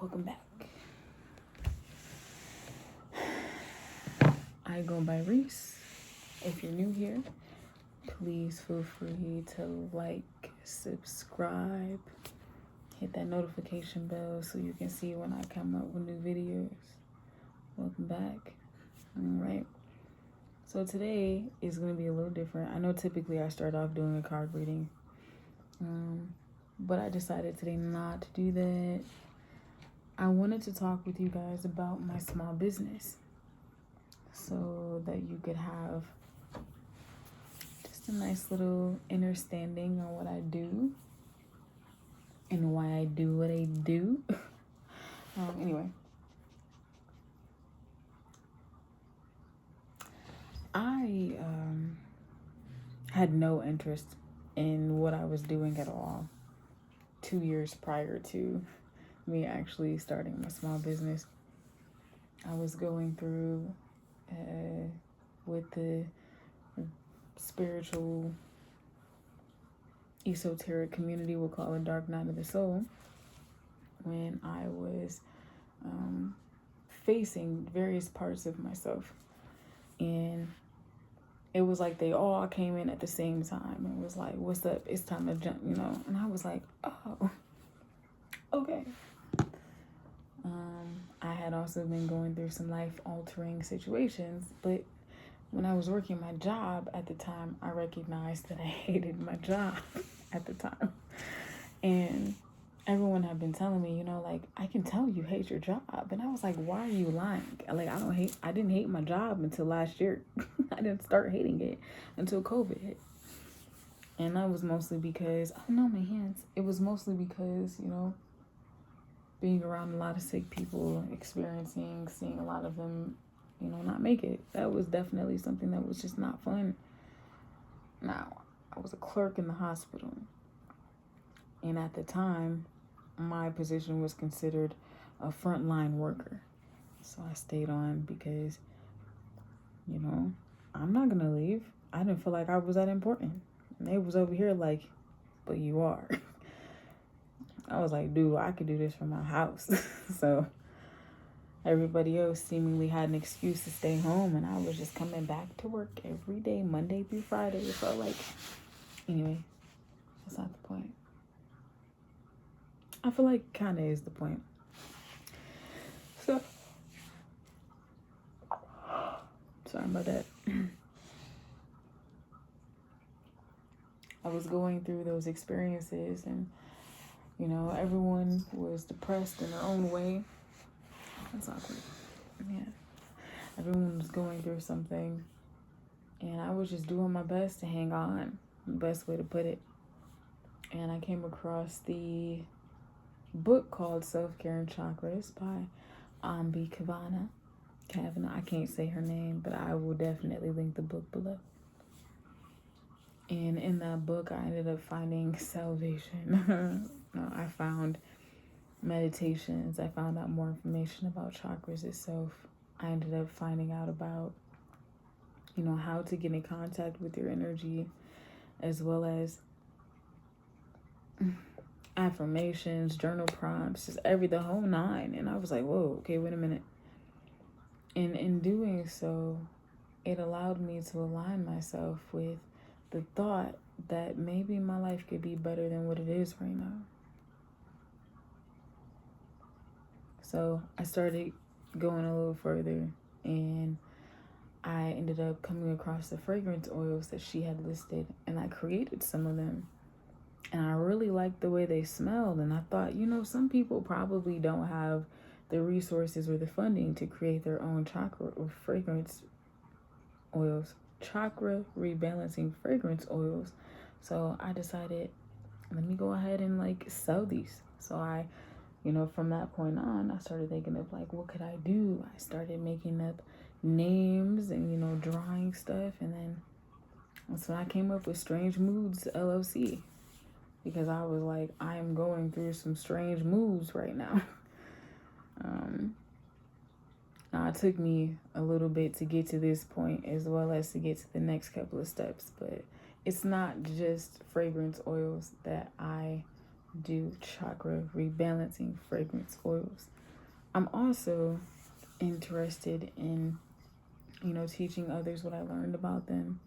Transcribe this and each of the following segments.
Welcome back. I go by Reese. If you're new here, please feel free to like, subscribe, hit that notification bell so you can see when I come up with new videos. Welcome back. All right. So today is going to be a little different. I know typically I start off doing a card reading, but I decided today not to do that. I wanted to talk with you guys about my small business so that you could have just a nice little understanding on what I do and why I do what I do. Anyway, I had no interest in what I was doing at all 2 years prior to me actually starting my small business. I was going through with the spiritual esoteric community, we'll call it dark night of the soul, when I was facing various parts of myself. And it was like they all came in at the same time. It was like, what's up? It's time to jump, And I was like, oh, okay. I had also been going through some life-altering situations, but when I was working my job at the time, I recognized that I hated my job at the time. And everyone had been telling me, I can tell you hate your job. And I was like, why are you lying? I didn't hate my job until last year. I didn't start hating it until COVID hit. And that was mostly because, it was mostly because, being around a lot of sick people, seeing a lot of them, not make it. That was definitely something that was just not fun. Now, I was a clerk in the hospital. And at the time, my position was considered a frontline worker. So I stayed on because, I'm not going to leave. I didn't feel like I was that important. And they was over here like, but you are. I was like, dude, I could do this from my house. So everybody else seemingly had an excuse to stay home, and I was just coming back to work every day, Monday through Friday. It felt like, anyway, that's not the point. I feel like kind of is the point. So, sorry about that. I was going through those experiences, and everyone was depressed in their own way. That's awkward. Yeah. Everyone was going through something, and I was just doing my best to hang on, the best way to put it. And I came across the book called Self-Care and Chakras by Ambi Kavana. I can't say her name, but I will definitely link the book below. And in that book, I ended up finding salvation. I found meditations. I found out more information about chakras itself. I ended up finding out about, how to get in contact with your energy, as well as affirmations, journal prompts, just the whole nine. And I was like, whoa, okay, wait a minute. And in doing so, it allowed me to align myself with the thought that maybe my life could be better than what it is right now. So I started going a little further, and I ended up coming across the fragrance oils that she had listed, and I created some of them. And I really liked the way they smelled, and I thought, some people probably don't have the resources or the funding to create their own chakra or fragrance oils, chakra rebalancing fragrance oils. So I decided, let me go ahead and sell these. So I, from that point on, I started thinking of what could I do? I started making up names and, drawing stuff. And then that's when I came up with Strange Moods LLC, because I was like, I am going through some strange moods right now. Now, it took me a little bit to get to this point, as well as to get to the next couple of steps, but it's not just fragrance oils that I do chakra rebalancing fragrance oils. I'm also interested in, teaching others what I learned about them.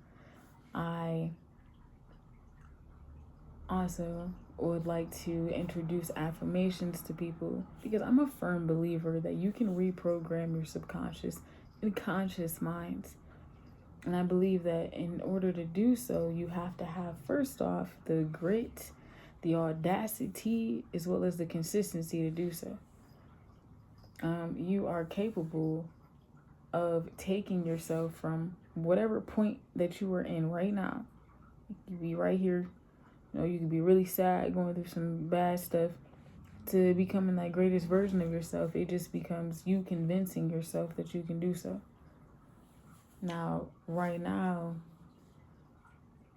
I also would like to introduce affirmations to people because I'm a firm believer that you can reprogram your subconscious and conscious minds. And I believe that in order to do so, you have to have, first off, the grit, the audacity, as well as the consistency to do so. You are capable of taking yourself from whatever point that you are in right now. You be right here. You can be really sad, going through some bad stuff, to becoming that greatest version of yourself. It just becomes you convincing yourself that you can do so. Now, right now,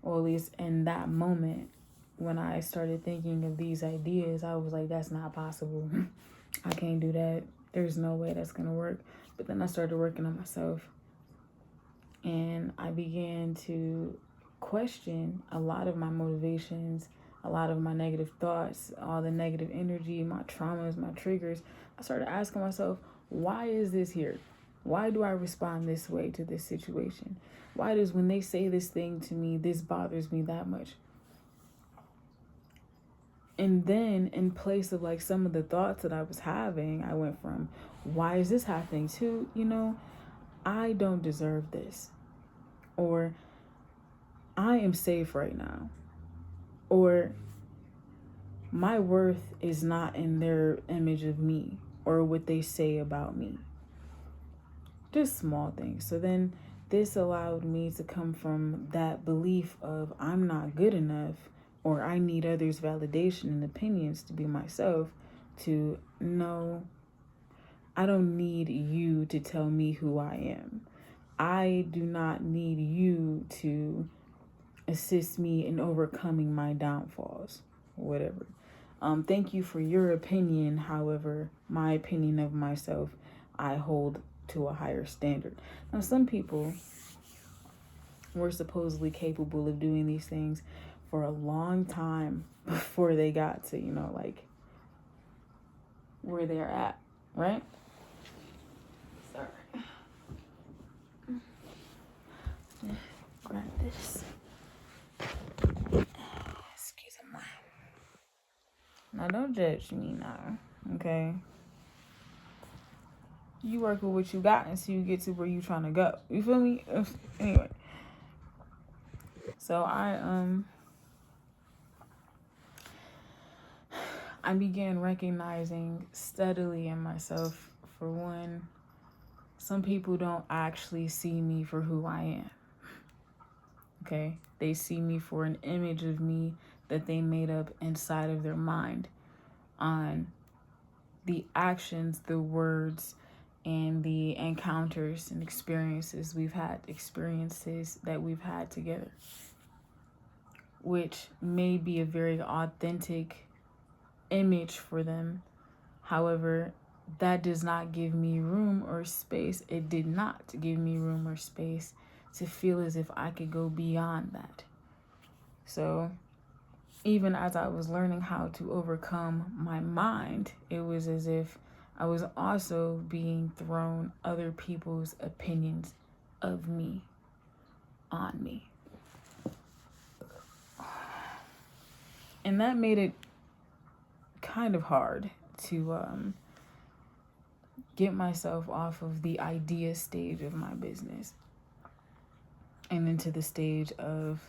or at least in that moment, when I started thinking of these ideas, I was like, that's not possible. I can't do that. There's no way that's going to work. But then I started working on myself. And I began to question a lot of my motivations, a lot of my negative thoughts, all the negative energy, my traumas, my triggers. I started asking myself, why is this here? Why do I respond this way to this situation? Why does, when they say this thing to me, this bothers me that much? And then in place of like some of the thoughts that I was having, I went from, why is this happening, to, I don't deserve this. Or I am safe right now. Or my worth is not in their image of me or what they say about me. Just small things. So then this allowed me to come from that belief of I'm not good enough, or I need others' validation and opinions to be myself, to no, I don't need you to tell me who I am. I do not need you to assist me in overcoming my downfalls, whatever. Thank you for your opinion. However, my opinion of myself, I hold to a higher standard. Now, some people were supposedly capable of doing these things for a long time before they got to, like where they're at, right? Sorry. Grab this. Excuse me. Now, don't judge me now, okay? You work with what you got until you get to where you trying to go. You feel me? Anyway. So I began recognizing steadily in myself, for one, some people don't actually see me for who I am. Okay? They see me for an image of me that they made up inside of their mind on the actions, the words, and the encounters and experiences that we've had together, which may be a very authentic image for them. However, that does not give me room or space. It did not give me room or space to feel as if I could go beyond that. So even as I was learning how to overcome my mind, it was as if I was also being thrown other people's opinions of me on me. And that made it kind of hard to get myself off of the idea stage of my business and into the stage of,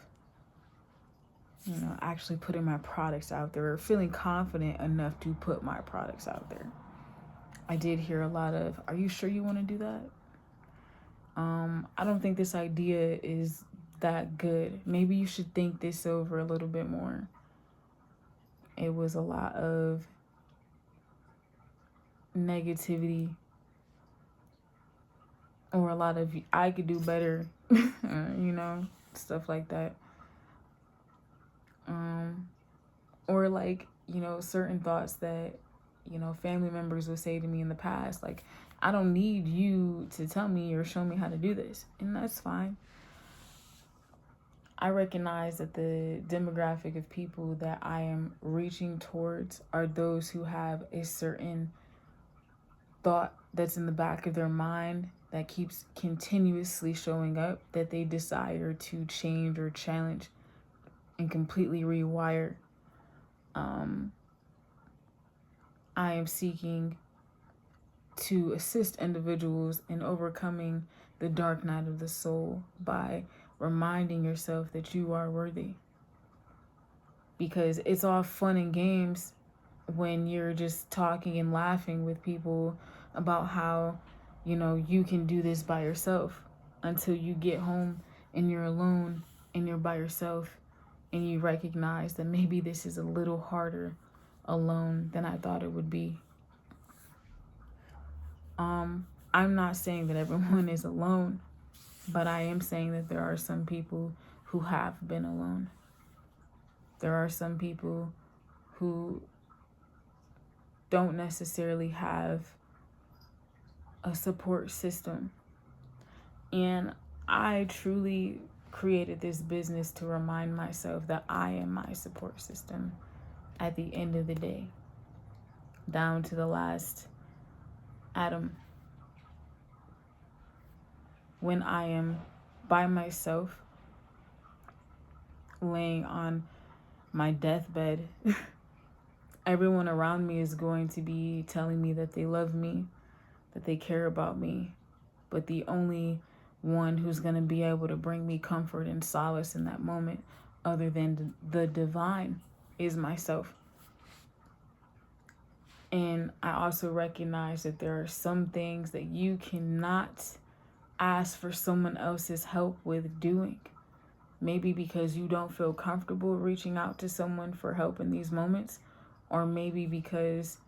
actually putting my products out there, or feeling confident enough to put my products out there. I did hear a lot of, are you sure you want to do that? I don't think this idea is that good. Maybe you should think this over a little bit more. It was a lot of negativity, or a lot of I could do better, stuff like that. Or like, certain thoughts that, family members would say to me in the past, like, I don't need you to tell me or show me how to do this. And that's fine. I recognize that the demographic of people that I am reaching towards are those who have a certain thought that's in the back of their mind that keeps continuously showing up, that they desire to change or challenge and completely rewire. I am seeking to assist individuals in overcoming the dark night of the soul by reminding yourself that you are worthy. Because it's all fun and games when you're just talking and laughing with people about how, you can do this by yourself, until you get home and you're alone and you're by yourself and you recognize that maybe this is a little harder alone than I thought it would be. I'm not saying that everyone is alone, but I am saying that there are some people who have been alone. There are some people who don't necessarily have a support system. And I truly created this business to remind myself that I am my support system at the end of the day, down to the last atom. When I am by myself, laying on my deathbed, everyone around me is going to be telling me that they love me, that they care about me, but the only one who's going to be able to bring me comfort and solace in that moment, other than the divine, is myself. And I also recognize that there are some things that you cannot ask for someone else's help with doing. Maybe because you don't feel comfortable reaching out to someone for help in these moments, or maybe because,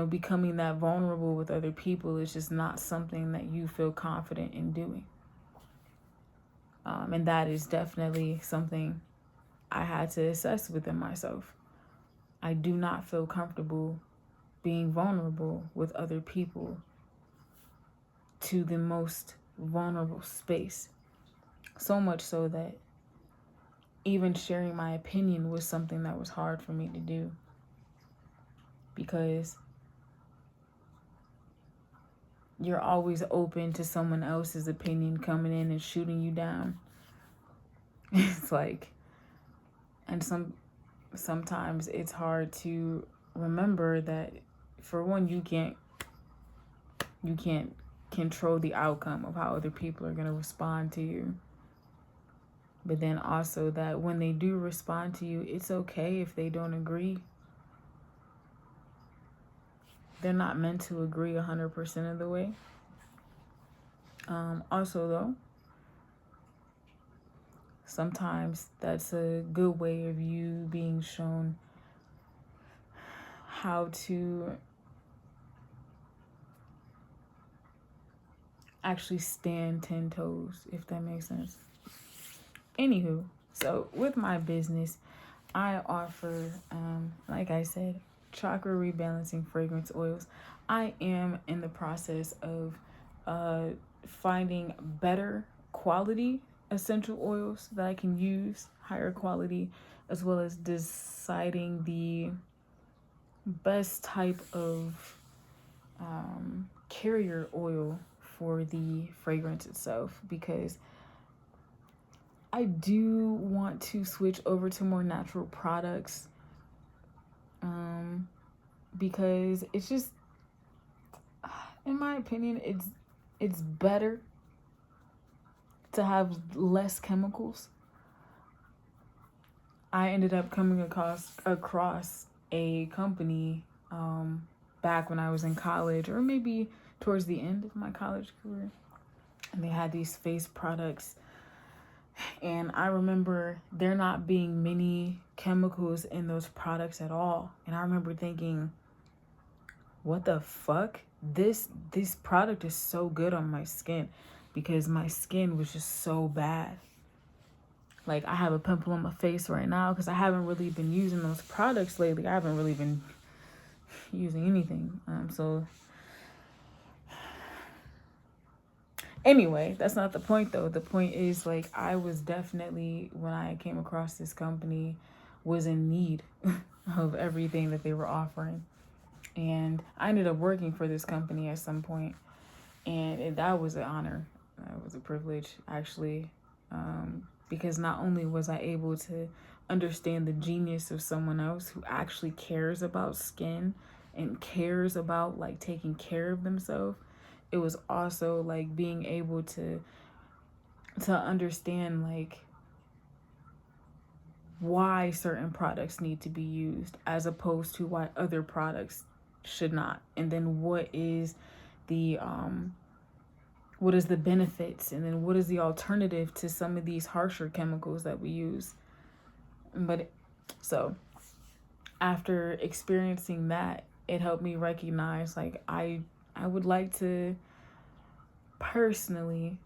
becoming that vulnerable with other people is just not something that you feel confident in doing. And that is definitely something I had to assess within myself. I do not feel comfortable being vulnerable with other people to the most vulnerable space. So much so that even sharing my opinion was something that was hard for me to do. Because you're always open to someone else's opinion coming in and shooting you down. It's like, and sometimes it's hard to remember that, for one, you can't control the outcome of how other people are going to respond to you. But then also that when they do respond to you, it's okay if they don't agree. They're not meant to agree 100% of the way. Also, though, sometimes that's a good way of you being shown how to actually stand 10 toes, if that makes sense. Anywho, so with my business, I offer, like I said, chakra rebalancing fragrance oils. I am in the process of finding better quality essential oils that I can use, higher quality, as well as deciding the best type of carrier oil for the fragrance itself, because I do want to switch over to more natural products, because it's just, in my opinion, it's better to have less chemicals. I ended up coming across a company back when I was in college, or maybe towards the end of my college career, and they had these face products. And I remember there not being many chemicals in those products at all. And I remember thinking, what the fuck? This product is so good on my skin, because my skin was just so bad. Like, I have a pimple on my face right now because I haven't really been using those products lately. I haven't really been using anything. So Anyway, that's not the point though. The point is, like, I was definitely, when I came across this company, was in need of everything that they were offering. And I ended up working for this company at some point, and that was an honor. It was a privilege, actually, because not only was I able to understand the genius of someone else who actually cares about skin and cares about, like, taking care of themselves, it was also like being able to understand, like, why certain products need to be used as opposed to why other products should not, and then what is the benefits, and then what is the alternative to some of these harsher chemicals that we use. But so after experiencing that, it helped me recognize, like, I would like to personally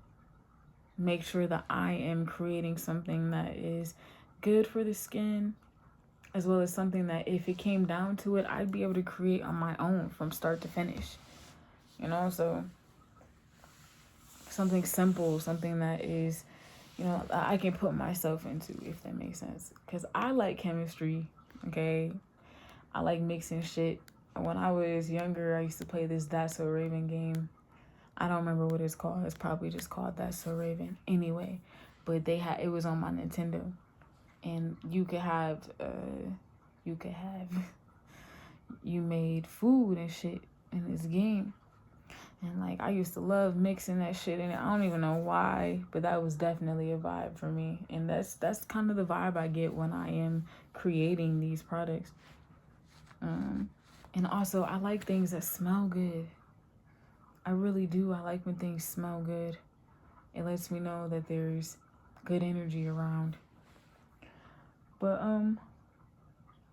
make sure that I am creating something that is good for the skin, as well as something that, if it came down to it, I'd be able to create on my own from start to finish. So something simple, something that is, I can put myself into, if that makes sense. Because I like chemistry, okay? I like mixing shit. When I was younger, I used to play this That's So Raven game. I don't remember what it's called. It's probably just called That's So Raven. Anyway, but it was on my Nintendo. And you made food and shit in this game. And, like, I used to love mixing that shit in it. I don't even know why, but that was definitely a vibe for me. And that's kind of the vibe I get when I am creating these products. And also, I like things that smell good. I really do. I like when things smell good. It lets me know that there's good energy around. But